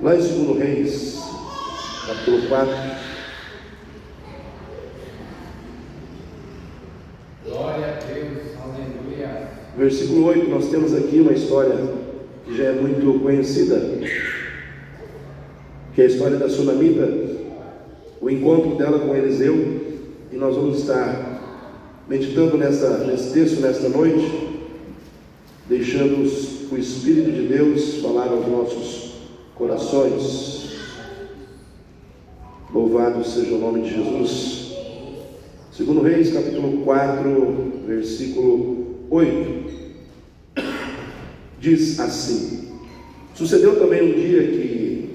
Lá em 2 Reis, capítulo 4. Glória a Deus, aleluia. Versículo 8, nós temos aqui uma história que já é muito conhecida, que é a história da Sunamita, o encontro dela com Eliseu, e nós vamos estar meditando nesse texto nesta noite, deixando o Espírito de Deus falar aos nossos corações. Louvado seja o nome de Jesus. 2 Reis, capítulo 4, versículo 8, diz assim: Sucedeu também um dia que,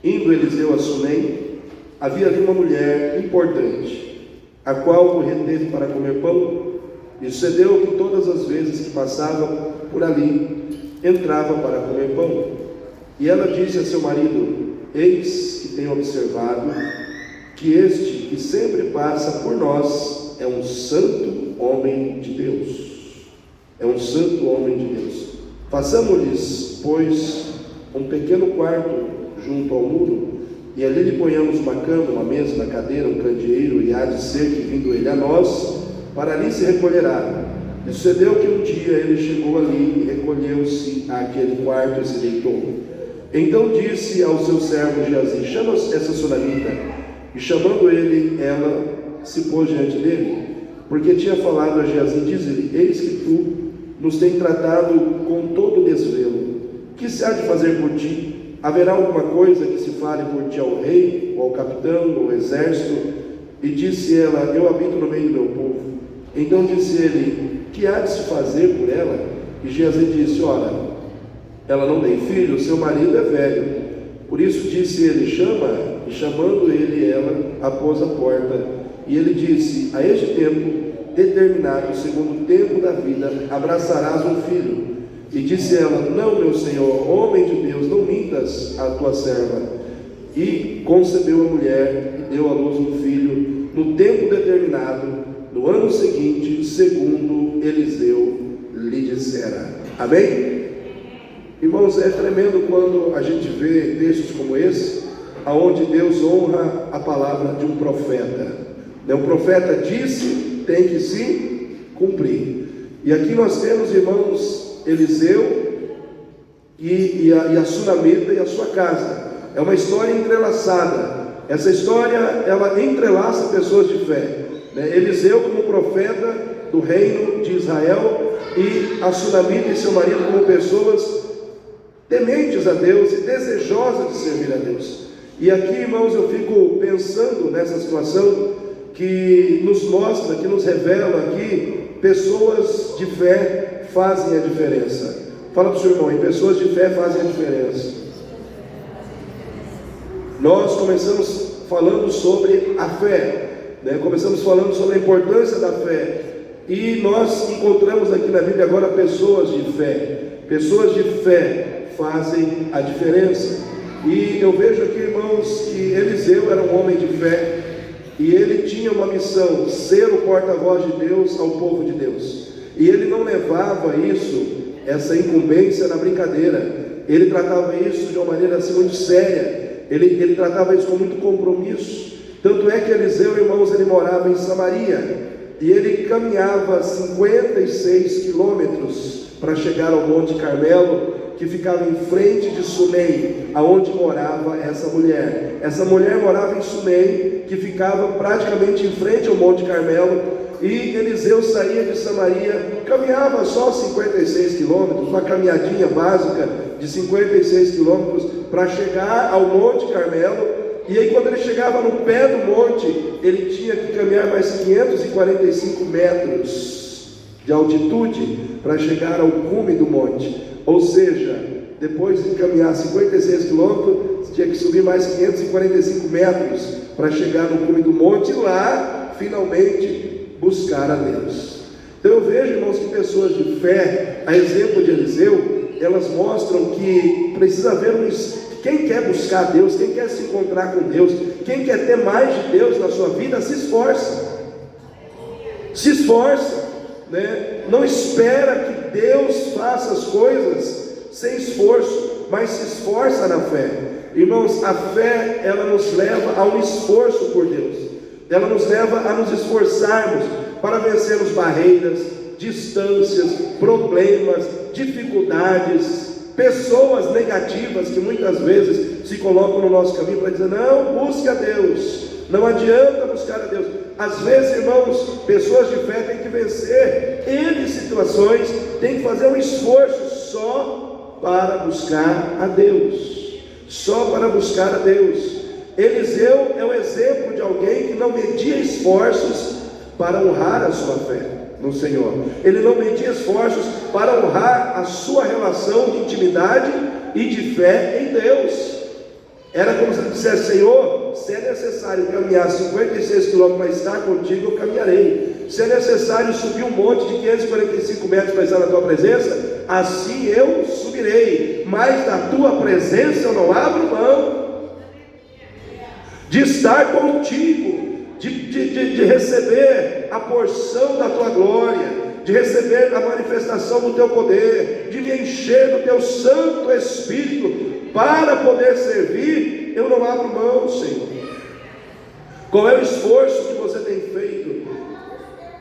indo Eliseu a Sunem, havia ali uma mulher importante, a qual o reteve para comer pão, e sucedeu que todas as vezes que passava por ali, entrava para comer pão. E ela disse a seu marido: Eis que tenho observado que este que sempre passa por nós é um santo homem de Deus. É um santo homem de Deus. Façamos-lhes, pois, um pequeno quarto junto ao muro, e ali lhe ponhamos uma cama, uma mesa, uma cadeira, um candeeiro, e há de ser que, vindo ele a nós, para ali se recolherá. E sucedeu que um dia ele chegou ali e recolheu-se àquele quarto e se deitou. Então disse ao seu servo Geazi: Chama essa Sunamita. E chamando ele, ela se pôs diante dele, porque tinha falado a Geazi: Diz-lhe: Eis que tu nos tem tratado com todo desvelo. Que se há de fazer por ti? Haverá alguma coisa que se fale por ti ao rei, ou ao capitão, ou ao exército? E disse ela: Eu habito no meio do meu povo. Então disse ele: Que há de se fazer por ela? E Geazi disse: Ora, ela não tem filho, seu marido é velho. Por isso disse ele: Chama. E chamando ele, ela a pôs à porta. E ele disse: A este tempo determinado, segundo o tempo da vida, abraçarás um filho. E disse ela: Não, meu senhor, homem de Deus, não mintas a tua serva. E concebeu a mulher e deu à luz um filho no tempo determinado, no ano seguinte, segundo Eliseu lhe dissera. Amém? Irmãos, é tremendo quando a gente vê textos como esse, aonde Deus honra a palavra de um profeta. O profeta disse, tem que se cumprir. E aqui nós temos, irmãos, Eliseu e a Sunamita e a sua casa. É uma história entrelaçada. Essa história, ela entrelaça pessoas de fé, Eliseu como profeta do reino de Israel, e a Sunamita e seu marido como pessoas tementes a Deus e desejosas de servir a Deus. E aqui, irmãos, eu fico pensando nessa situação que nos mostra, que nos revela que pessoas de fé fazem a diferença. Fala para o seu irmão, pessoas de fé fazem a diferença. Nós começamos falando sobre a fé, começamos falando sobre a importância da fé, e nós encontramos aqui na Bíblia agora pessoas de fé. Pessoas de fé fazem a diferença. E eu vejo aqui, irmãos, que Eliseu era um homem de fé, e ele tinha uma missão: ser o porta-voz de Deus ao povo de Deus. E ele não levava essa incumbência na brincadeira. Ele tratava isso de uma maneira assim muito séria. Ele tratava isso com muito compromisso. Tanto é que Eliseu, irmãos, ele morava em Samaria, e ele caminhava 56 quilômetros para chegar ao Monte Carmelo, que ficava em frente de Sunem, aonde morava essa mulher. Essa mulher morava em Sunem, que ficava praticamente em frente ao Monte Carmelo, e Eliseu saía de Samaria, caminhava só 56 quilômetros, uma caminhadinha básica de 56 quilômetros, para chegar ao Monte Carmelo. E aí, quando ele chegava no pé do monte, ele tinha que caminhar mais 545 metros de altitude para chegar ao cume do monte. Ou seja, depois de caminhar 56 quilômetros, tinha que subir mais 545 metros para chegar no cume do monte, e lá, finalmente, buscar a Deus. Então eu vejo, irmãos, que pessoas de fé, a exemplo de Eliseu, elas mostram que precisa haver quem quer buscar Deus, quem quer se encontrar com Deus, quem quer ter mais de Deus na sua vida, se esforça. Se esforça, Não espera que Deus faça as coisas sem esforço. mas se esforça na fé. Irmãos, a fé, ela nos leva a um esforço por Deus. Ela nos leva a nos esforçarmos para vencermos barreiras, distâncias, problemas, dificuldades, pessoas negativas que muitas vezes se colocam no nosso caminho para dizer: não, busque a Deus, não adianta buscar a Deus. Às vezes, irmãos, pessoas de fé têm que vencer N situações, têm que fazer um esforço só para buscar a Deus, só para buscar a Deus. Eliseu é o exemplo de alguém que não media esforços para honrar a sua fé no Senhor. Ele não media esforços para honrar a sua relação de intimidade e de fé em Deus. Era como se ele dissesse: Senhor, se é necessário caminhar 56 quilômetros para estar contigo, eu caminharei. Se é necessário subir um monte de 545 metros para estar na tua presença, assim eu subirei, mas da tua presença eu não abro mão de estar contigo, de receber a porção da tua glória, de receber a manifestação do teu poder, de me encher do teu Santo Espírito para poder servir. Eu não abro mão, Senhor. Qual é o esforço que você tem feito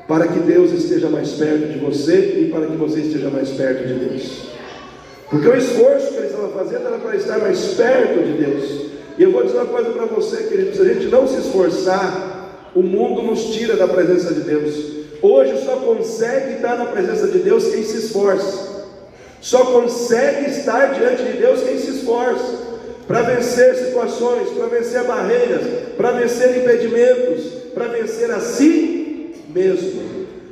para que Deus esteja mais perto de você e para que você esteja mais perto de Deus? Porque o esforço que eles estavam fazendo era para estar mais perto de Deus. E eu vou dizer uma coisa para você, querido: se a gente não se esforçar, o mundo nos tira da presença de Deus. Hoje só consegue estar na presença de Deus quem se esforça. Só consegue estar diante de Deus quem se esforça para vencer situações, para vencer barreiras, para vencer impedimentos, para vencer a si mesmo.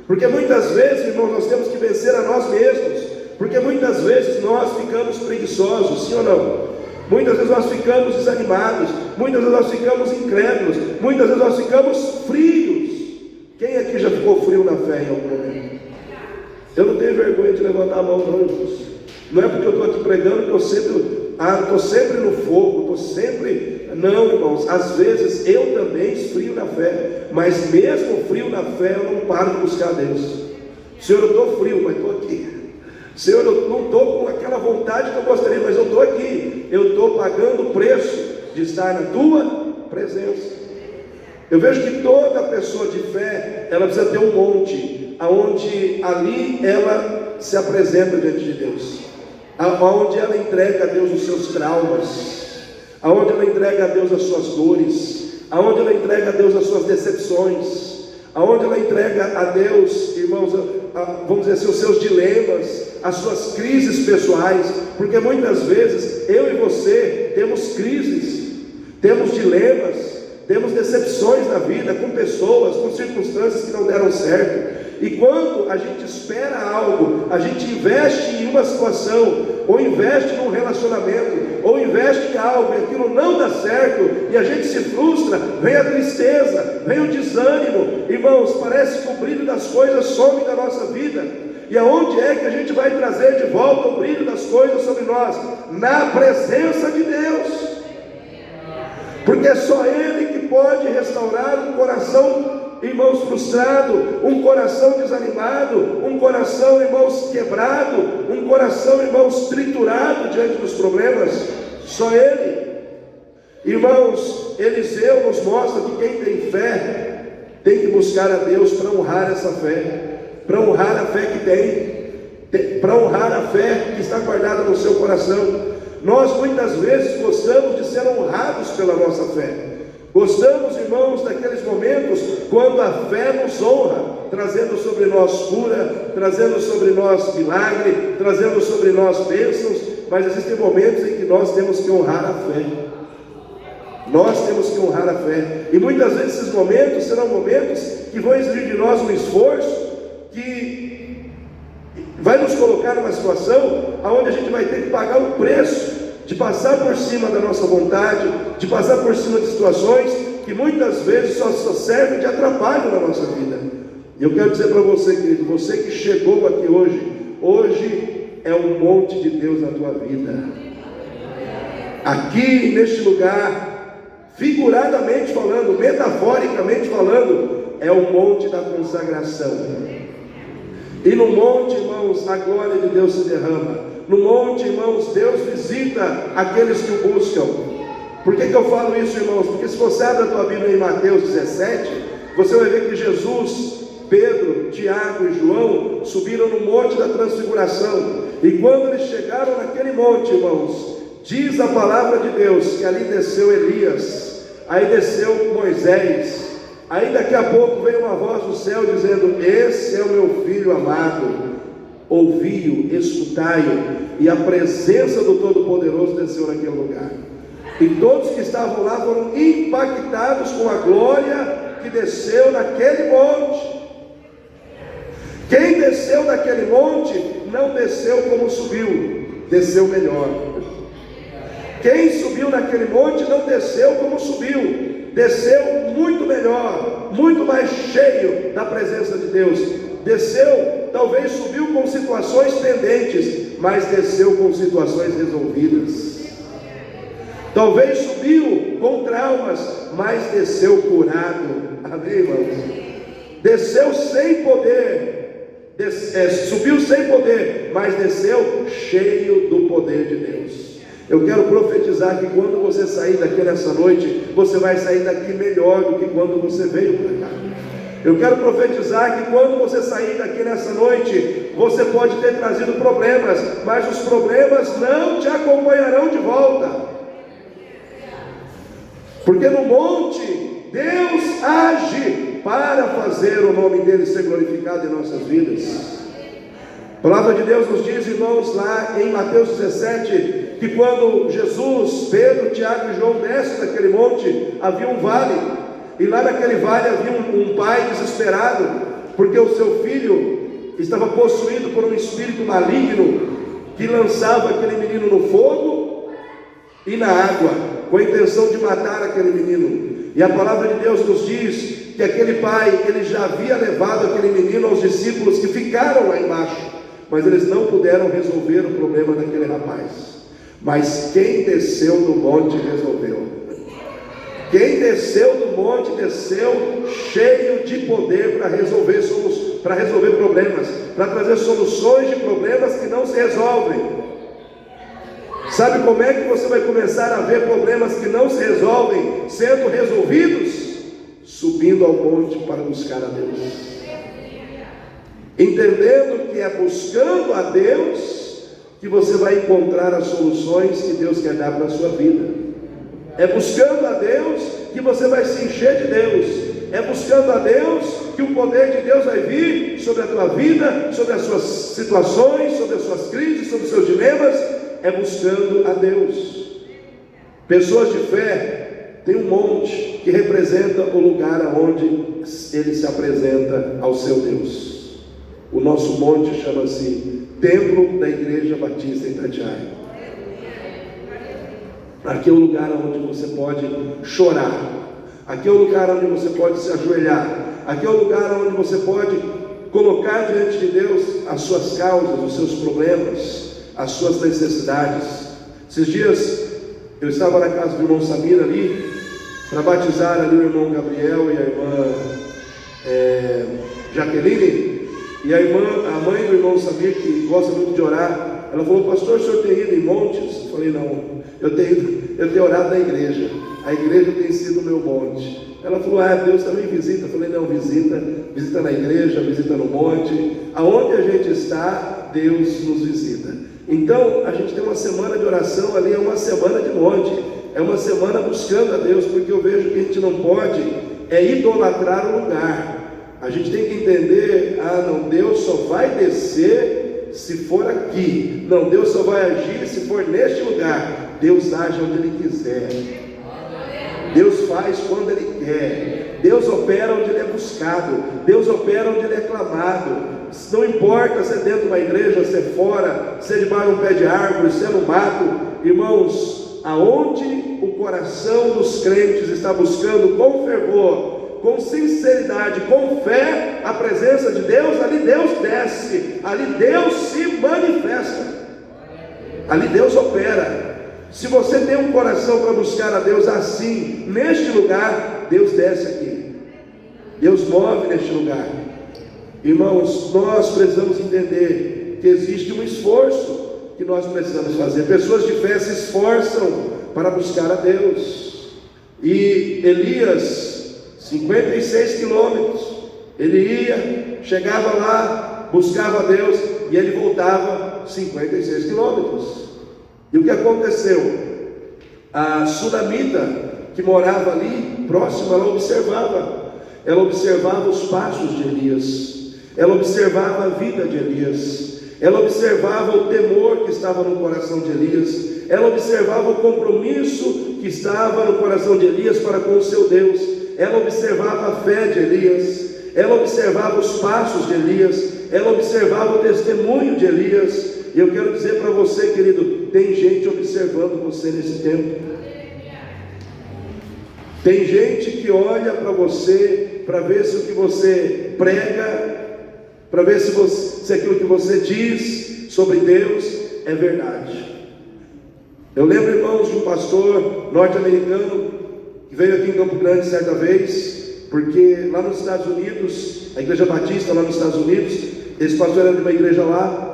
Porque muitas vezes, irmãos, nós temos que vencer a nós mesmos, porque muitas vezes nós ficamos preguiçosos, sim ou não? Muitas vezes nós ficamos desanimados, muitas vezes nós ficamos incrédulos, muitas vezes nós ficamos frios. Quem aqui já ficou frio na fé em algum momento? Eu não tenho vergonha de levantar a mão, não, irmãos. Não é porque eu estou aqui pregando que eu estou sempre no fogo, estou sempre... Não, irmãos, às vezes eu também esfrio na fé, mas mesmo frio na fé eu não paro de buscar a Deus. Senhor, eu estou frio, mas estou aqui. Senhor, eu não estou com aquela vontade que eu gostaria, mas eu estou aqui. Eu estou pagando o preço de estar na tua presença. Eu vejo que toda pessoa de fé, ela precisa ter um monte, aonde ali ela se apresenta diante de Deus, aonde ela entrega a Deus os seus traumas, aonde ela entrega a Deus as suas dores, aonde ela entrega a Deus as suas decepções, aonde ela entrega a Deus, irmãos, vamos dizer assim, os seus dilemas, as suas crises pessoais, porque muitas vezes eu e você temos crises, temos dilemas, temos decepções na vida, com pessoas, com circunstâncias que não deram certo. E quando a gente espera algo, a gente investe em uma situação, ou investe num relacionamento, ou investe em algo, e aquilo não dá certo, e a gente se frustra, vem a tristeza, vem o desânimo. Irmãos, parece que o brilho das coisas some da nossa vida. E aonde é que a gente vai trazer de volta o brilho das coisas sobre nós? Na presença de Deus. Porque é só Ele que pode restaurar um coração, irmãos, frustrado, um coração desanimado, um coração, irmãos, quebrado, um coração, irmãos, triturado diante dos problemas. Só Ele. Irmãos, Eliseu nos mostra que quem tem fé tem que buscar a Deus para honrar essa fé, para honrar a fé que tem, para honrar a fé que está guardada no seu coração. Nós muitas vezes gostamos de ser honrados pela nossa fé. Gostamos, irmãos, daqueles momentos quando a fé nos honra, trazendo sobre nós cura, trazendo sobre nós milagre, trazendo sobre nós bênçãos. Mas existem momentos em que nós temos que honrar a fé. Nós temos que honrar a fé. E muitas vezes esses momentos serão momentos que vão exigir de nós um esforço, que vai nos colocar numa situação onde a gente vai ter que pagar o preço de passar por cima da nossa vontade, de passar por cima de situações que muitas vezes só servem de atrapalho na nossa vida. E eu quero dizer para você, querido, você que chegou aqui hoje é um monte de Deus na tua vida. Aqui neste lugar, figuradamente falando, metaforicamente falando, é o monte da consagração. E no monte, irmãos, a glória de Deus se derrama. No monte, irmãos, Deus visita aqueles que o buscam. Por que eu falo isso, irmãos? Porque se você abre a tua Bíblia em Mateus 17, você vai ver que Jesus, Pedro, Tiago e João subiram no monte da transfiguração. E quando eles chegaram naquele monte, irmãos, diz a palavra de Deus que ali desceu Elias, aí desceu Moisés, aí daqui a pouco veio uma voz do céu dizendo: esse é o meu filho amado, ouvi-o, escutai-o. E a presença do Todo-Poderoso desceu naquele lugar. E todos que estavam lá foram impactados com a glória que desceu naquele monte. Quem desceu daquele monte não desceu como subiu, desceu melhor. Quem subiu naquele monte não desceu como subiu, desceu muito melhor, muito mais cheio da presença de Deus. Desceu, talvez subiu com situações pendentes, mas desceu com situações resolvidas. Talvez subiu com traumas, mas desceu curado. Amém, irmãos? Desceu sem poder, subiu sem poder, mas desceu cheio do poder de Deus. Eu quero profetizar que quando você sair daqui nessa noite, você vai sair daqui melhor do que quando você veio para cá. Eu quero profetizar que quando você sair daqui nessa noite, você pode ter trazido problemas, mas os problemas não te acompanharão de volta. Porque no monte, Deus age para fazer o nome dele ser glorificado em nossas vidas. A palavra de Deus nos diz, irmãos, lá em Mateus 17, que quando Jesus, Pedro, Tiago e João descem daquele monte, havia um vale, e lá naquele vale havia um pai desesperado, porque o seu filho estava possuído por um espírito maligno, que lançava aquele menino no fogo e na água, com a intenção de matar aquele menino. E a palavra de Deus nos diz que aquele pai, ele já havia levado aquele menino aos discípulos que ficaram lá embaixo, mas eles não puderam resolver o problema daquele rapaz. Mas quem desceu do monte resolveu. Quem desceu do monte desceu cheio de poder para resolver problemas, para trazer soluções de problemas que não se resolvem. Sabe como é que você vai começar a ver problemas que não se resolvem sendo resolvidos? Subindo ao monte para buscar a Deus. Entendendo que é buscando a Deus que você vai encontrar as soluções que Deus quer dar para a sua vida. É buscando a Deus que você vai se encher de Deus. É buscando a Deus que o poder de Deus vai vir sobre a tua vida, sobre as suas situações, sobre as suas crises, sobre os seus dilemas. É buscando a Deus. Pessoas de fé tem um monte que representa o lugar aonde ele se apresenta ao seu Deus. O nosso monte chama-se Templo da Igreja Batista em Itatiaia. Aqui é o lugar onde você pode chorar. Aqui é o lugar onde você pode se ajoelhar. Aqui é o lugar onde você pode colocar diante de Deus as suas causas, os seus problemas, as suas necessidades. Esses dias eu estava na casa do irmão Samir ali, para batizar ali o irmão Gabriel e a irmã Jaqueline. E a mãe do irmão Samir, que gosta muito de orar, ela falou: pastor, o senhor tem ido em montes? Eu falei: não, eu tenho orado na igreja. A igreja tem sido o meu monte. Ela falou: Deus também visita. Eu falei: não, visita na igreja, visita no monte. Aonde a gente está, Deus nos visita. Então, a gente tem uma semana de oração ali, é uma semana de monte, é uma semana buscando a Deus, porque eu vejo que a gente não pode idolatrar o lugar. A gente tem que entender, não, Deus só vai descer se for aqui. Não, Deus só vai agir se for neste lugar. Deus age onde Ele quiser. Deus faz quando Ele quer. Deus opera onde Ele é buscado. Deus opera onde Ele é clamado. Não importa se é dentro de uma igreja, se é fora, se é debaixo de um pé de árvore, se é no mato. Irmãos, aonde o coração dos crentes está buscando com fervor, com sinceridade, com fé, a presença de Deus, ali Deus desce, ali Deus se manifesta, ali Deus opera. Se você tem um coração para buscar a Deus assim, neste lugar, Deus desce aqui, Deus move neste lugar. Irmãos, nós precisamos entender que existe um esforço que nós precisamos fazer. Pessoas de fé se esforçam para buscar a Deus. E Elias, 56 quilômetros, ele ia, chegava lá, buscava a Deus, e ele voltava 56 quilômetros. E o que aconteceu? A sunamita que morava ali próximo, ela observava os passos de Elias, ela observava a vida de Elias, ela observava o temor que estava no coração de Elias, ela observava o compromisso que estava no coração de Elias para com o seu Deus, ela observava a fé de Elias, ela observava os passos de Elias, ela observava o testemunho de Elias. E eu quero dizer para você, querido, tem gente observando você nesse tempo. Tem gente que olha para você, para ver se o que você prega, para ver se aquilo que você diz sobre Deus é verdade. Eu lembro, irmãos, de um pastor norte-americano que veio aqui em Campo Grande certa vez, porque lá nos Estados Unidos, a Igreja Batista lá nos Estados Unidos, esse pastor era de uma igreja lá,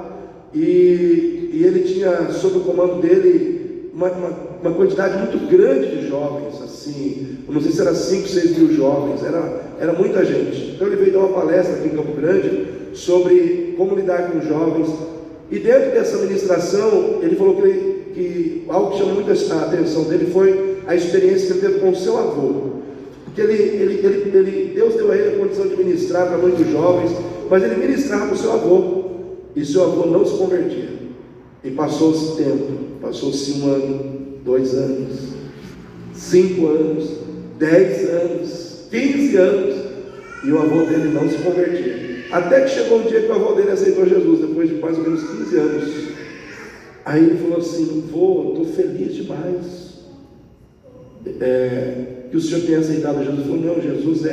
e ele tinha sob o comando dele uma quantidade muito grande de jovens, assim, eu não sei se era 5, 6 mil jovens, era muita gente. Então ele veio dar uma palestra aqui em Campo Grande sobre como lidar com os jovens, e dentro dessa ministração ele falou que algo que chamou muito a atenção dele foi a experiência que ele teve com o seu avô, porque Deus deu a ele a condição de ministrar para muitos jovens, mas ele ministrava para o seu avô, e seu avô não se convertia, e passou-se tempo, passou-se 1 ano, 2 anos, 5 anos, 10 anos, 15 anos, e o avô dele não se convertia, até que chegou um dia que o avô dele aceitou Jesus, depois de mais ou menos 15 anos. Aí ele falou assim: vô, estou feliz demais que o senhor tenha aceitado Jesus. Ele falou: não, Jesus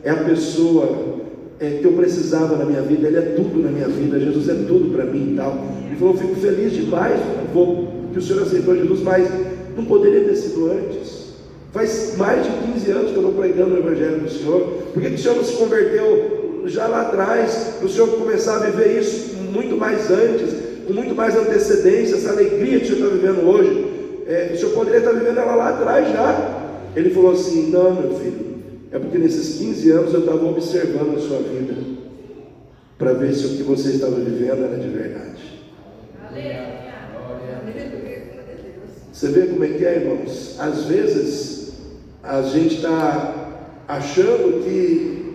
é a pessoa que eu precisava na minha vida, Ele é tudo na minha vida, Jesus é tudo para mim e tal. Ele falou: eu fico feliz demais, vô, que o senhor aceitou Jesus, mas não poderia ter sido antes. Faz mais de 15 anos que eu estou pregando o Evangelho do Senhor. Por que o senhor não se converteu já lá atrás, para o senhor começar a viver isso muito mais antes, com muito mais antecedência, essa alegria que o senhor está vivendo hoje? O senhor poderia estar vivendo ela lá atrás já. Ele falou assim: não, meu filho, é porque nesses 15 anos eu estava observando a sua vida, para ver se o que você estava vivendo era de verdade. Você vê como é que é, irmãos? Às vezes a gente está achando que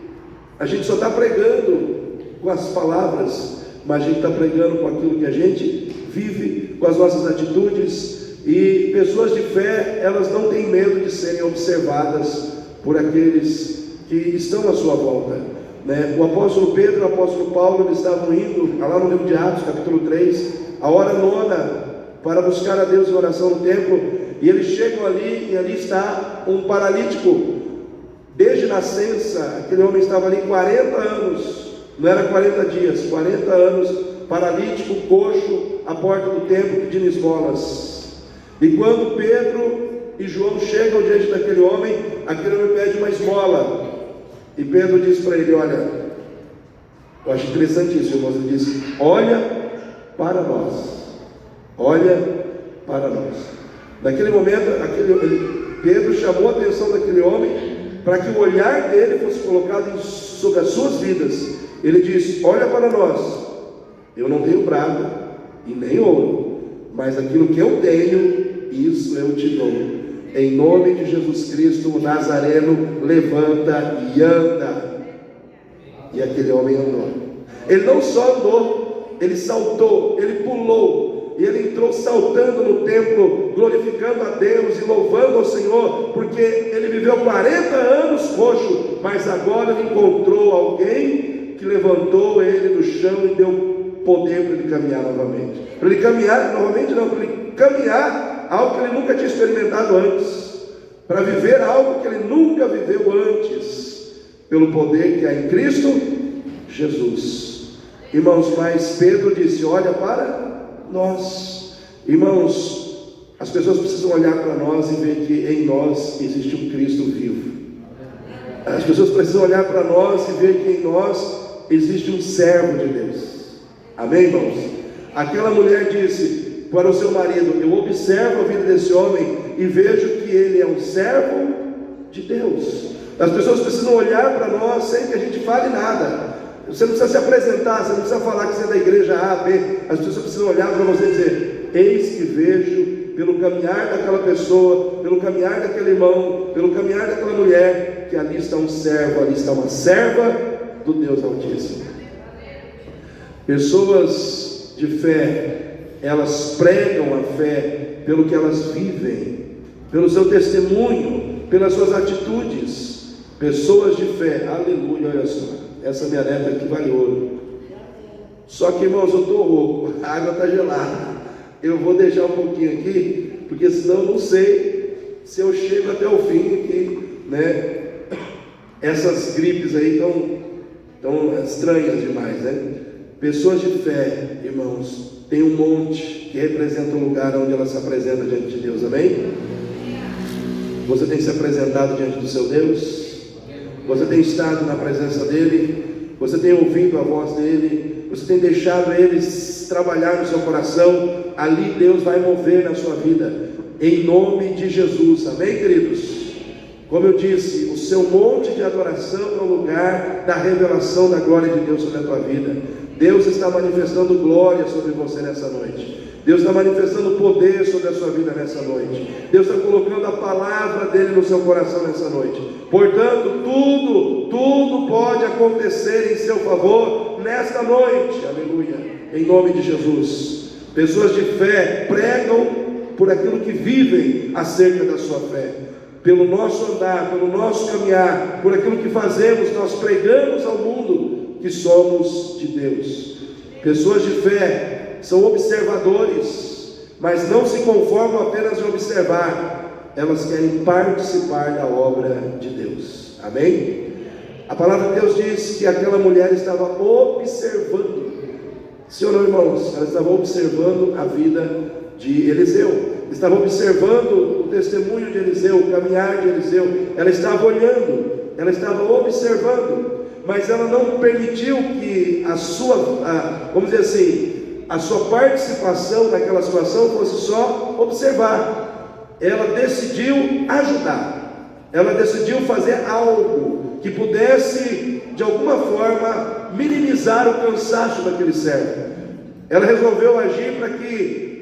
a gente só está pregando com as palavras, mas a gente está pregando com aquilo que a gente vive, com as nossas atitudes. E pessoas de fé, elas não têm medo de serem observadas por aqueles que estão à sua volta, né? O apóstolo Pedro e o apóstolo Paulo, eles estavam indo lá no livro de Atos, capítulo 3, a hora nona, para buscar a Deus em oração no templo, e eles chegam ali, e ali está um paralítico, desde nascença. Aquele homem estava ali 40 anos, não era 40 dias, 40 anos, paralítico, coxo, à porta do templo pedindo esmolas. E quando Pedro e João chegam diante daquele homem, aquele homem pede uma esmola, e Pedro diz para ele: olha, eu acho interessante isso, irmãos, ele diz: olha para nós, olha para nós. Naquele momento, Pedro chamou a atenção daquele homem, para que o olhar dele fosse colocado sobre as suas vidas. Ele diz: olha para nós, eu não tenho prata e nem ouro, mas aquilo que eu tenho, isso eu te dou. Em nome de Jesus Cristo, o Nazareno, levanta e anda. E aquele homem andou. Ele não só andou, ele saltou, ele pulou, e ele entrou saltando no templo, glorificando a Deus e louvando ao Senhor, porque ele viveu 40 anos coxo, mas agora ele encontrou alguém que levantou ele do chão e deu poder para ele caminhar novamente. Para ele caminhar novamente, não, para ele caminhar algo que ele nunca tinha experimentado antes, para viver algo que ele nunca viveu antes, pelo poder que há em Cristo Jesus. Irmãos, mas Pedro disse: olha para nós. Irmãos, as pessoas precisam olhar para nós e ver que em nós existe um Cristo vivo. As pessoas precisam olhar para nós e ver que em nós existe um servo de Deus. Amém, irmãos? Aquela mulher disse: para o seu marido: eu observo a vida desse homem e vejo que ele é um servo de Deus. As pessoas precisam olhar para nós sem que a gente fale nada. Você não precisa se apresentar, você não precisa falar que você é da igreja A, B. As pessoas precisam olhar para você e dizer: eis que vejo pelo caminhar daquela pessoa, pelo caminhar daquele irmão, pelo caminhar daquela mulher, que ali está um servo, ali está uma serva do Deus Altíssimo. Pessoas de fé, elas pregam a fé pelo que elas vivem, pelo seu testemunho, pelas suas atitudes. Pessoas de fé, aleluia, olha só, essa minha neta aqui vale ouro. Só que, irmãos, eu estou rouco, a água está gelada. Eu vou deixar um pouquinho aqui, porque senão eu não sei se eu chego até o fim aqui, né? Essas gripes aí tão estranhas demais, né? Pessoas de fé, irmãos, tem um monte que representa o lugar onde ela se apresenta diante de Deus, amém? Você tem se apresentado diante do seu Deus? Você tem estado na presença dEle? Você tem ouvido a voz dEle? Você tem deixado Ele trabalhar no seu coração? Ali Deus vai mover na sua vida, em nome de Jesus, amém, queridos? Como eu disse, o seu monte de adoração é o lugar da revelação da glória de Deus sobre a tua vida. Deus está manifestando glória sobre você nessa noite. Deus está manifestando poder sobre a sua vida nessa noite. Deus está colocando a palavra dele no seu coração nessa noite. Portanto, tudo pode acontecer em seu favor nesta noite, aleluia, em nome de Jesus. Pessoas de fé pregam por aquilo que vivem acerca da sua fé. Pelo nosso andar, pelo nosso caminhar, por aquilo que fazemos, nós pregamos ao mundo que somos de Deus. Pessoas de fé são observadores, mas não se conformam apenas em observar, elas querem participar da obra de Deus, amém? A palavra de Deus diz que aquela mulher estava observando, sim ou não, irmãos? Ela estava observando a vida de Eliseu, estava observando o testemunho de Eliseu, o caminhar de Eliseu. Ela estava olhando, ela estava observando, mas ela não permitiu que a sua participação naquela situação fosse só observar. Ela decidiu ajudar, ela decidiu fazer algo que pudesse de alguma forma minimizar o cansaço daquele servo. Ela resolveu agir para que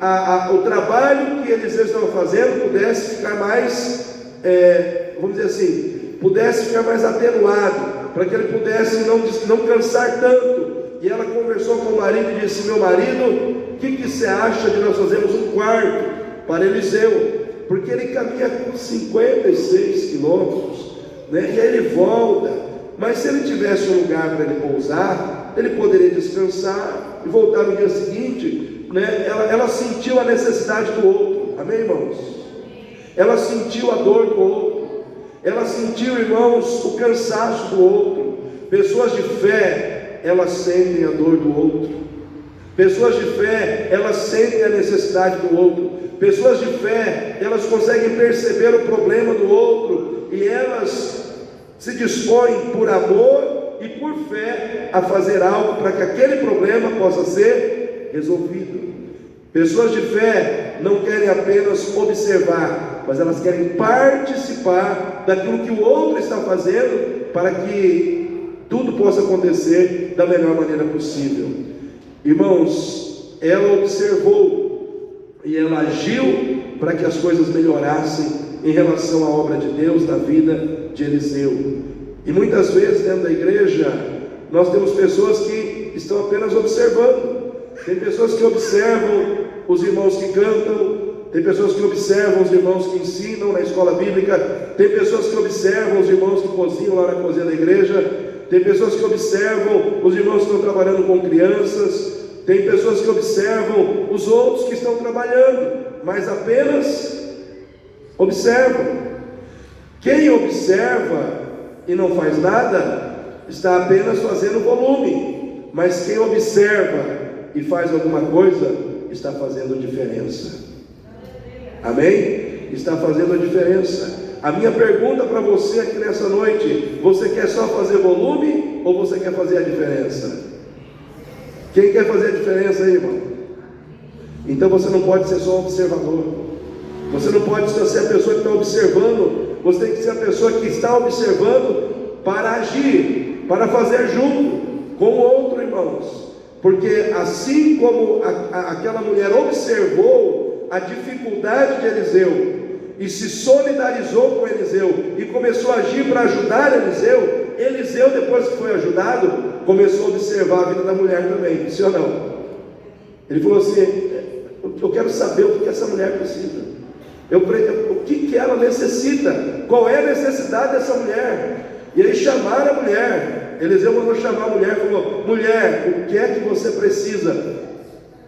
o trabalho que Eliseu estava fazendo pudesse ficar mais, pudesse ficar mais atenuado, para que ele pudesse não cansar tanto. E ela conversou com o marido e disse: meu marido, o que você acha de nós fazermos um quarto para Eliseu? Porque ele caminha com 56 quilômetros, né? E aí ele volta, mas se ele tivesse um lugar para ele pousar, ele poderia descansar e voltar no dia seguinte, né? Ela sentiu a necessidade do outro, amém, irmãos? Ela sentiu a dor do outro, ela sentiu, irmãos, o cansaço do outro. Pessoas de fé, elas sentem a dor do outro. Pessoas de fé, elas sentem a necessidade do outro. Pessoas de fé, elas conseguem perceber o problema do outro, e elas se dispõem por amor e por fé a fazer algo para que aquele problema possa ser resolvido. Pessoas de fé não querem apenas observar, mas elas querem participar daquilo que o outro está fazendo, para que tudo possa acontecer da melhor maneira possível. Irmãos, ela observou e ela agiu para que as coisas melhorassem em relação à obra de Deus na vida de Eliseu. E muitas vezes dentro da igreja nós temos pessoas que estão apenas observando. Tem pessoas que observam os irmãos que cantam, tem pessoas que observam os irmãos que ensinam na escola bíblica, tem pessoas que observam os irmãos que cozinham lá na cozinha da igreja, tem pessoas que observam os irmãos que estão trabalhando com crianças, tem pessoas que observam os outros que estão trabalhando, mas apenas observam. Quem observa e não faz nada, está apenas fazendo volume, mas quem observa e faz alguma coisa, está fazendo diferença, amém? Está fazendo a diferença. A minha pergunta para você aqui nessa noite: você quer só fazer volume ou você quer fazer a diferença? Quem quer fazer a diferença aí, irmão? Então você não pode ser só um observador. Você não pode só ser a pessoa que está observando. Você tem que ser a pessoa que está observando para agir, para fazer junto com o outro, irmãos. Porque assim como aquela mulher observou a dificuldade de Eliseu e se solidarizou com Eliseu e começou a agir para ajudar Eliseu, Eliseu, depois que foi ajudado, começou a observar a vida da mulher também, sim ou não? Ele falou assim: eu quero saber o que essa mulher precisa, o que ela necessita, qual é a necessidade dessa mulher. E aí chamaram a mulher. Eliseu mandou chamar a mulher e falou: mulher, o que é que você precisa?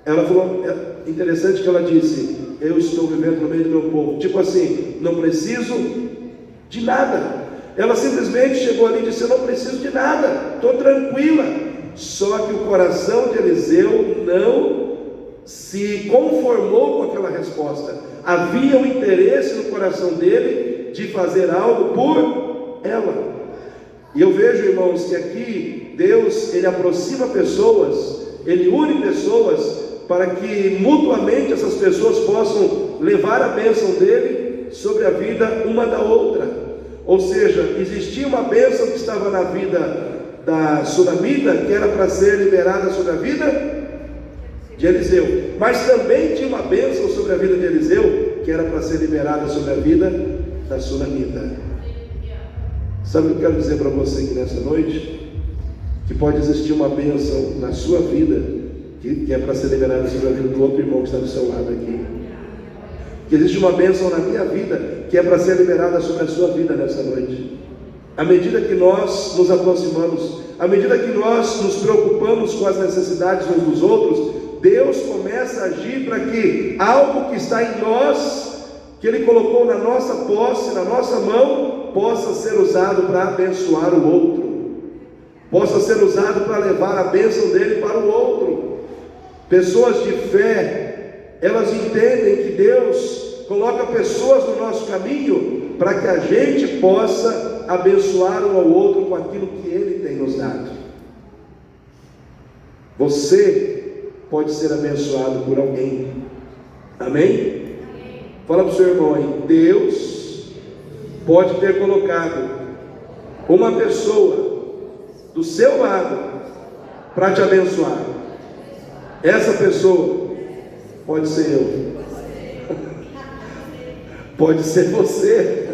Ela falou, é interessante que ela disse: eu estou vivendo no meio do meu povo. Tipo assim, não preciso de nada. Ela simplesmente chegou ali e disse: eu não preciso de nada, estou tranquila. Só que o coração de Eliseu não se conformou com aquela resposta. Havia um interesse no coração dele de fazer algo por ela. E eu vejo, irmãos, que aqui Deus, Ele aproxima pessoas, Ele une pessoas, para que mutuamente essas pessoas possam levar a bênção dele sobre a vida uma da outra. Ou seja, existia uma bênção que estava na vida da Sunamita, que era para ser liberada sobre a vida de Eliseu, mas também tinha uma bênção sobre a vida de Eliseu, que era para ser liberada sobre a vida da Sunamita. Sabe o que eu quero dizer para você aqui nessa noite? Que pode existir uma bênção na sua vida, que é para ser liberada sobre a vida do outro irmão que está do seu lado aqui. Que existe uma bênção na minha vida, que é para ser liberada sobre a sua vida nessa noite. À medida que nós nos aproximamos, à medida que nós nos preocupamos com as necessidades uns dos outros, Deus começa a agir para que algo que está em nós, que Ele colocou na nossa posse, na nossa mão, possa ser usado para abençoar o outro, possa ser usado para levar a bênção dele para o outro. Pessoas de fé, elas entendem que Deus coloca pessoas no nosso caminho para que a gente possa abençoar um ao outro com aquilo que Ele tem nos dado. Você pode ser abençoado por alguém, amém? Fala para o seu irmão aí: Deus pode ter colocado uma pessoa do seu lado para te abençoar. Essa pessoa pode ser eu, pode ser você,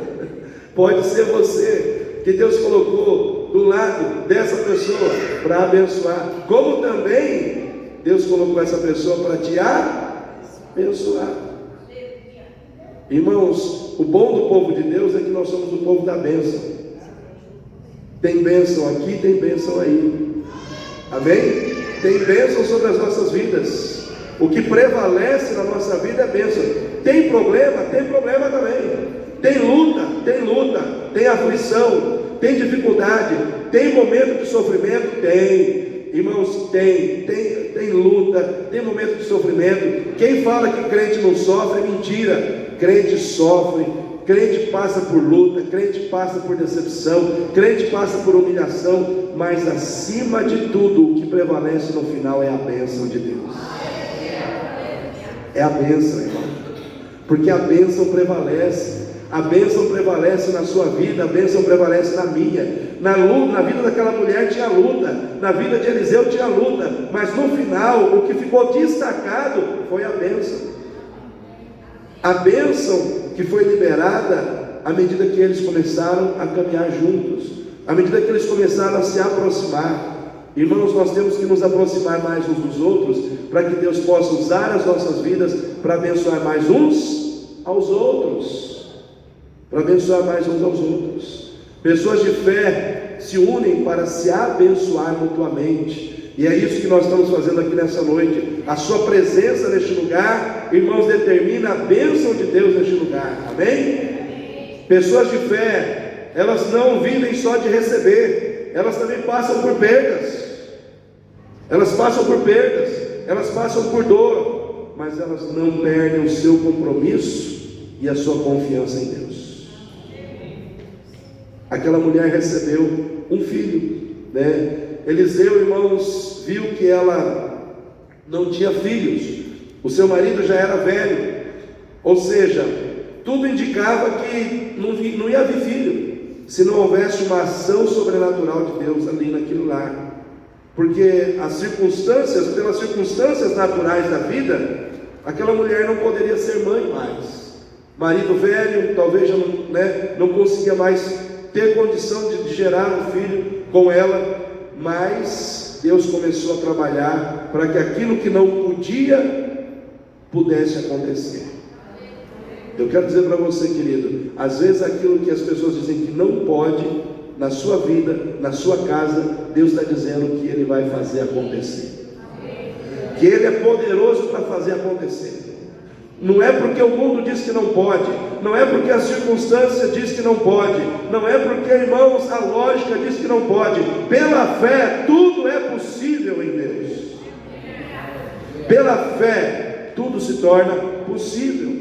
pode ser você, que Deus colocou do lado dessa pessoa para abençoar, como também Deus colocou essa pessoa para te abençoar. Irmãos, o bom do povo de Deus é que nós somos o povo da bênção. Tem bênção aqui, tem bênção aí, amém? Tem bênção sobre as nossas vidas. O que prevalece na nossa vida é bênção. Tem problema também. Tem luta, tem aflição, tem dificuldade, tem momento de sofrimento, tem. Irmãos, tem luta, tem momento de sofrimento. Quem fala que crente não sofre é mentira. Crente sofre, crente passa por luta, crente passa por decepção, crente passa por humilhação, mas acima de tudo, o que prevalece no final é a bênção de Deus. É a bênção, irmão, porque a bênção prevalece. A bênção prevalece na sua vida, a bênção prevalece na minha. Na vida daquela mulher tinha luta, na vida de Eliseu tinha luta, mas no final o que ficou destacado foi a bênção. A bênção que foi liberada à medida que eles começaram a caminhar juntos, à medida que eles começaram a se aproximar. Irmãos, nós temos que nos aproximar mais uns dos outros, para que Deus possa usar as nossas vidas para abençoar mais uns aos outros, para abençoar mais uns aos outros. Pessoas de fé se unem para se abençoar mutuamente. E é isso que nós estamos fazendo aqui nessa noite. A sua presença neste lugar, irmãos, determina a bênção de Deus neste lugar, amém? Pessoas de fé, elas não vivem só de receber, elas também passam por perdas. Elas passam por dor, mas elas não perdem o seu compromisso e a sua confiança em Deus. Aquela mulher recebeu um filho, né? Eliseu, irmãos, viu que ela não tinha filhos, O seu marido já era velho, ou seja, tudo indicava que não ia haver filho, se não houvesse uma ação sobrenatural de Deus ali naquele lar. Porque as circunstâncias, pelas circunstâncias naturais da vida, aquela mulher não poderia ser mãe mais. Marido velho, talvez já não conseguia mais ter condição de gerar um filho com ela, mas Deus começou a trabalhar para que aquilo que não podia, pudesse acontecer. Eu quero dizer para você, querido, às vezes aquilo que as pessoas dizem que não pode, na sua vida, na sua casa, Deus está dizendo que Ele vai fazer acontecer, que Ele é poderoso para fazer acontecer. Não é porque o mundo diz que não pode, não é porque a circunstância diz que não pode, não é porque, irmãos, a lógica diz que não pode. Pela fé, tudo é possível em Deus. Pela fé, tudo se torna possível.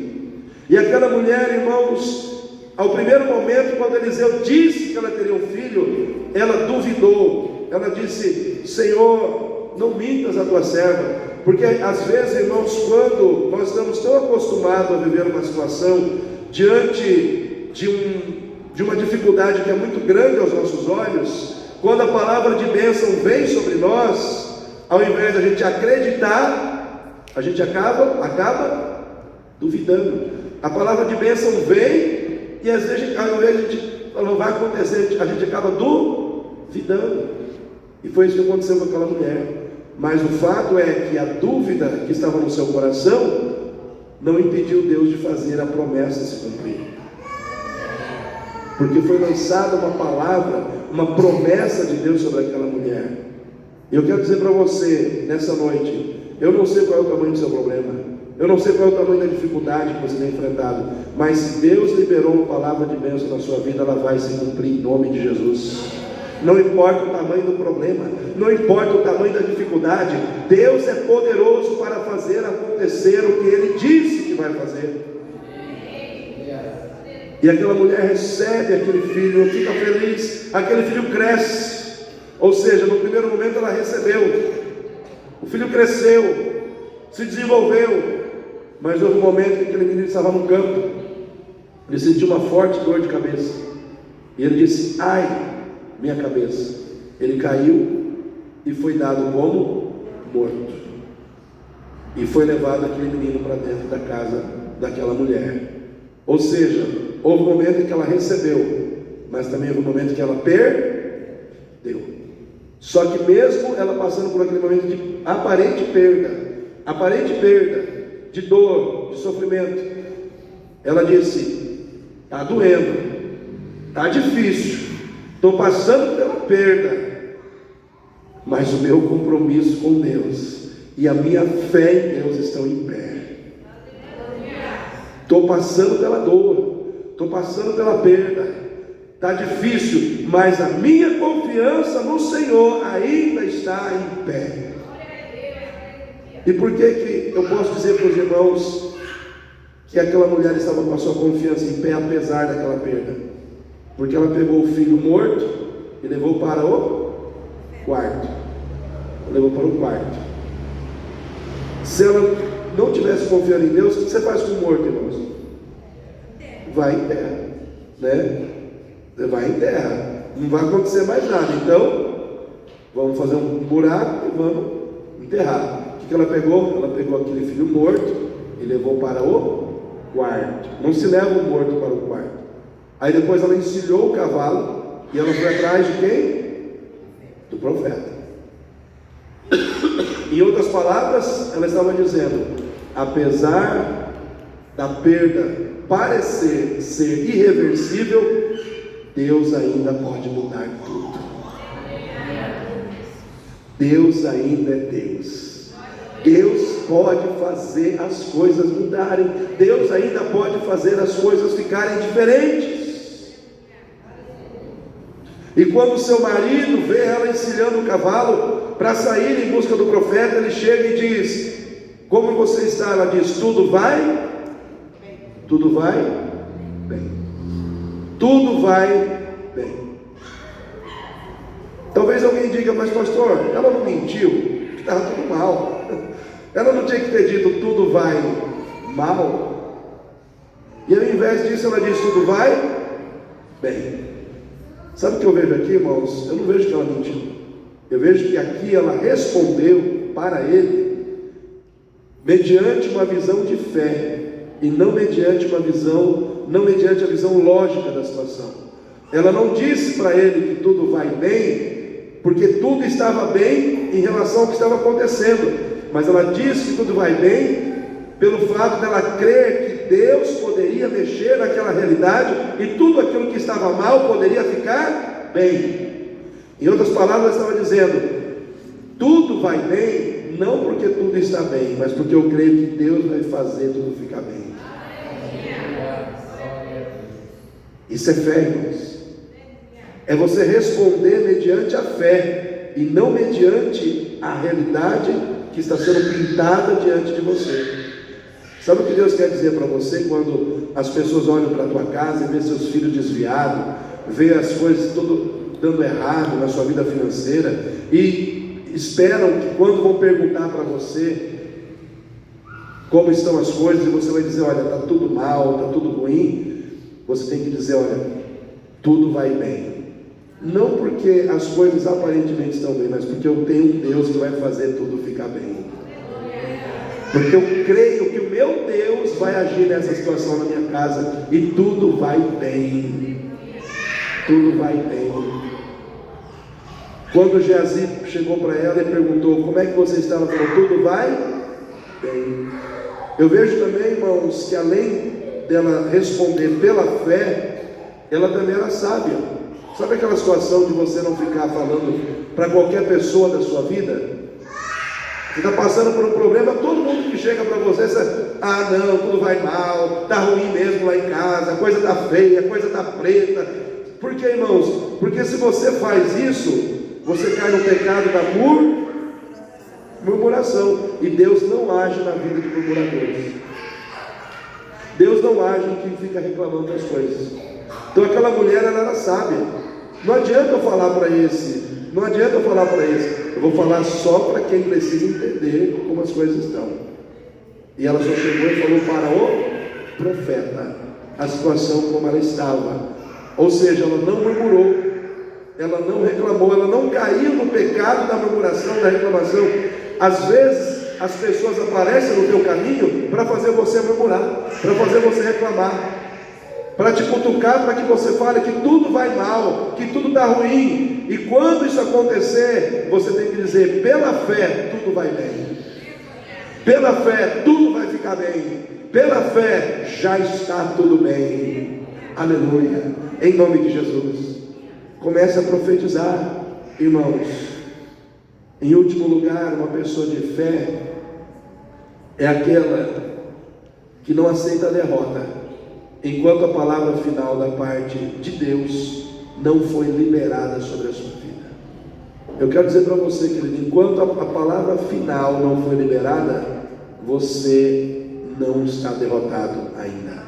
E aquela mulher, irmãos, ao primeiro momento, quando Eliseu disse que ela teria um filho, ela duvidou. Ela disse: Senhor, não mintas a tua serva. Porque às vezes, irmãos, quando nós estamos tão acostumados a viver uma situação diante de uma dificuldade que é muito grande aos nossos olhos, quando a palavra de bênção vem sobre nós, ao invés de a gente acreditar, a gente acaba duvidando. A palavra de bênção vem e às vezes, ao invés de a gente não vai acontecer, a gente acaba duvidando. E foi isso que aconteceu com aquela mulher. Mas o fato é que a dúvida que estava no seu coração não impediu Deus de fazer a promessa se cumprir. Porque foi lançada uma palavra, uma promessa de Deus sobre aquela mulher. E eu quero dizer para você, nessa noite, eu não sei qual é o tamanho do seu problema, eu não sei qual é o tamanho da dificuldade que você tem enfrentado, mas se Deus liberou uma palavra de bênção na sua vida, ela vai se cumprir em nome de Jesus. Não importa o tamanho do problema, não importa o tamanho da dificuldade, Deus é poderoso para fazer acontecer o que Ele disse que vai fazer. E aquela mulher recebe aquele filho, fica feliz, aquele filho cresce. Ou seja, no primeiro momento ela recebeu, o filho cresceu, se desenvolveu, mas houve um momento que aquele menino estava no campo, ele sentiu uma forte dor de cabeça, e ele disse: ai, minha cabeça. Ele caiu e foi dado como morto, e foi levado aquele menino para dentro da casa daquela mulher. Ou seja, houve um momento em que ela recebeu, mas também houve um momento em que ela perdeu. Só que mesmo ela passando por aquele momento de aparente perda, de dor, de sofrimento, ela disse: está doendo, está difícil, estou passando pela perda, mas o meu compromisso com Deus e a minha fé em Deus estão em pé. Estou passando pela dor, estou passando pela perda, está difícil, mas a minha confiança no Senhor ainda está em pé. E por que eu posso dizer para os irmãos que aquela mulher estava com a sua confiança em pé apesar daquela perda? Porque ela pegou o filho morto e levou para o quarto. Se ela não tivesse confiando em Deus, o que você faz com o morto, irmãos? Vai em terra, né? Você vai em terra, não vai acontecer mais nada. Então, vamos fazer um buraco e vamos enterrar. O que ela pegou? Ela pegou aquele filho morto e levou para o quarto. Não se leva o morto para o quarto. Aí depois ela encilhou o cavalo e ela foi atrás de quem? Do profeta. Em outras palavras, ela estava dizendo: apesar da perda parecer ser irreversível, Deus ainda pode mudar tudo. Deus ainda é Deus. Deus pode fazer as coisas mudarem. Deus ainda pode fazer as coisas ficarem diferentes. E quando o seu marido vê ela encilhando o cavalo para sair em busca do profeta, ele chega e diz: como você está? Ela diz: tudo vai bem. Tudo vai bem. Talvez alguém diga: mas pastor, ela não mentiu, que estava tudo mal. Ela não tinha que ter dito tudo vai mal? E ao invés disso ela diz tudo vai bem. Sabe o que eu vejo aqui, irmãos? Eu não vejo que ela mentiu. Eu vejo que aqui ela respondeu para ele mediante uma visão de fé e não mediante a visão lógica da situação. Ela não disse para ele que tudo vai bem, porque tudo estava bem em relação ao que estava acontecendo, mas ela disse que tudo vai bem pelo fato dela crer que Deus poderia mexer naquela realidade e tudo aquilo que estava mal poderia ficar bem. Em outras palavras, ela estava dizendo: tudo vai bem, não porque tudo está bem, mas porque eu creio que Deus vai fazer tudo ficar bem. Isso é fé, irmãos. É você responder mediante a fé e não mediante a realidade que está sendo pintada diante de você. Sabe o que Deus quer dizer para você quando as pessoas olham para a tua casa e vê seus filhos desviados, vê as coisas tudo dando errado na sua vida financeira e esperam que quando vão perguntar para você como estão as coisas, e você vai dizer: olha, está tudo mal, está tudo ruim, você tem que dizer: olha, tudo vai bem. Não porque as coisas aparentemente estão bem, mas porque eu tenho um Deus que vai fazer tudo ficar bem. Porque eu creio que o meu Deus vai agir nessa situação na minha casa e tudo vai bem. Tudo vai bem. Quando Geazi chegou para ela e perguntou: como é que você está? Ela falou: tudo vai bem. Eu vejo também, irmãos, que além dela responder pela fé, ela também era sábia. Sabe aquela situação de você não ficar falando para qualquer pessoa da sua vida? Você está passando por um problema, todo mundo que chega para você, ah não, tudo vai mal, está ruim mesmo lá em casa, a coisa está feia, a coisa está preta. Por que, irmãos? Porque se você faz isso, você cai no pecado da murmuração. E Deus não age na vida de murmuradores. Deus não age em quem fica reclamando das coisas. Então aquela mulher, ela era sábia. Não adianta eu falar para esse, eu vou falar só para quem precisa entender como as coisas estão. E ela só chegou e falou para o profeta a situação como ela estava. Ou seja, ela não murmurou, ela não reclamou, ela não caiu no pecado da murmuração, da reclamação. Às vezes as pessoas aparecem no teu caminho para fazer você murmurar, para fazer você reclamar, para te cutucar, para que você fale que tudo vai mal, que tudo está ruim. E quando isso acontecer, você tem que dizer: pela fé tudo vai bem, pela fé tudo vai ficar bem, pela fé já está tudo bem. Aleluia, em nome de Jesus. Comece a profetizar, irmãos. Em último lugar, uma pessoa de fé é aquela que não aceita a derrota, enquanto a palavra final da parte de Deus não foi liberada sobre a sua vida. Eu quero dizer para você, querido, enquanto a palavra final não foi liberada, você não está derrotado ainda.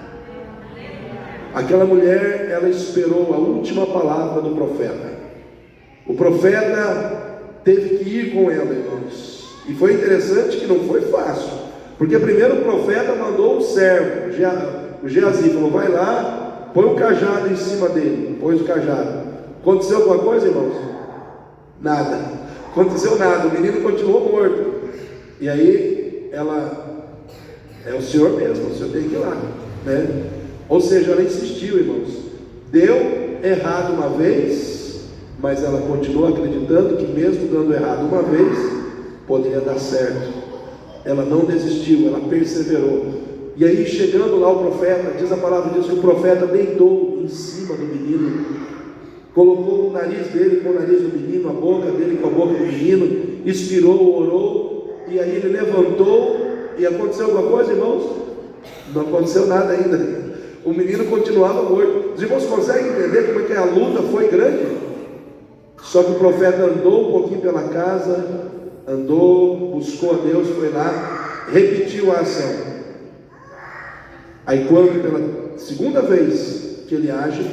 Aquela mulher, ela esperou a última palavra do profeta. O profeta teve que ir com ela, irmãos. E foi interessante que não foi fácil, porque primeiro o profeta mandou o servo, o Geazi, falou: vai lá, põe o cajado em cima dele. Pôs o cajado. Aconteceu alguma coisa, irmãos? Nada. Aconteceu nada, o menino continuou morto. E aí ela: é o senhor mesmo, o senhor tem que ir lá, né? Ou seja, ela insistiu, irmãos. Deu errado uma vez, mas ela continua acreditando que mesmo dando errado uma vez, poderia dar certo. Ela não desistiu, ela perseverou. E aí, chegando lá o profeta, diz a palavra diz que o profeta deitou em cima do menino, colocou o nariz dele com o nariz do menino, a boca dele com a boca do menino, expirou, orou, e aí ele levantou. E aconteceu alguma coisa, irmãos? Não aconteceu nada ainda. O menino continuava morto. Os irmãos conseguem entender como é que a luta foi grande? Só que o profeta andou um pouquinho pela casa, andou, buscou a Deus, foi lá, repetiu a ação. Aí quando pela segunda vez que ele age,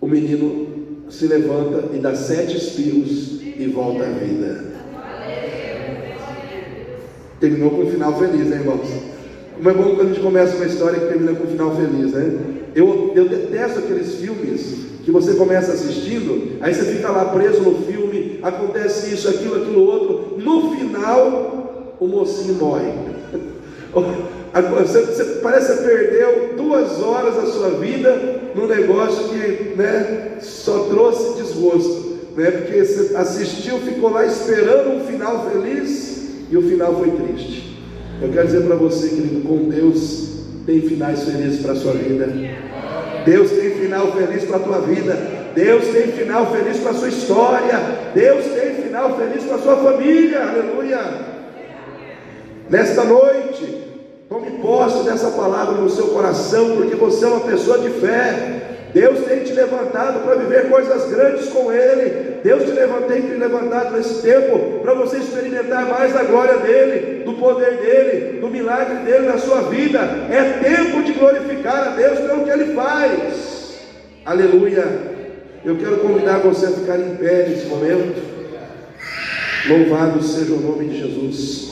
o menino se levanta e dá 7 espirros e volta à vida. Terminou com um final feliz, né, irmãos? Como é bom quando a gente começa uma história que termina com um final feliz, né? Eu detesto aqueles filmes que você começa assistindo, aí você fica lá preso no filme, acontece isso, aquilo outro, no final o mocinho morre. Você parece que você perdeu 2 horas da sua vida num negócio que, né, só trouxe desgosto, né? Porque você assistiu, ficou lá esperando um final feliz e o final foi triste. Eu quero dizer para você, querido, com Deus tem finais felizes para a sua vida. Deus tem final feliz para a tua vida. Deus tem final feliz para a sua história. Deus tem final feliz para a sua família. Aleluia. Nesta noite, tome posse dessa palavra no seu coração, porque você é uma pessoa de fé. Deus tem te levantado para viver coisas grandes com Ele. Deus tem te levantado nesse tempo para você experimentar mais da glória dEle, do poder dEle, do milagre dEle na sua vida. É tempo de glorificar a Deus pelo que Ele faz. Aleluia. Eu quero convidar você a ficar em pé nesse momento. Louvado seja o nome de Jesus.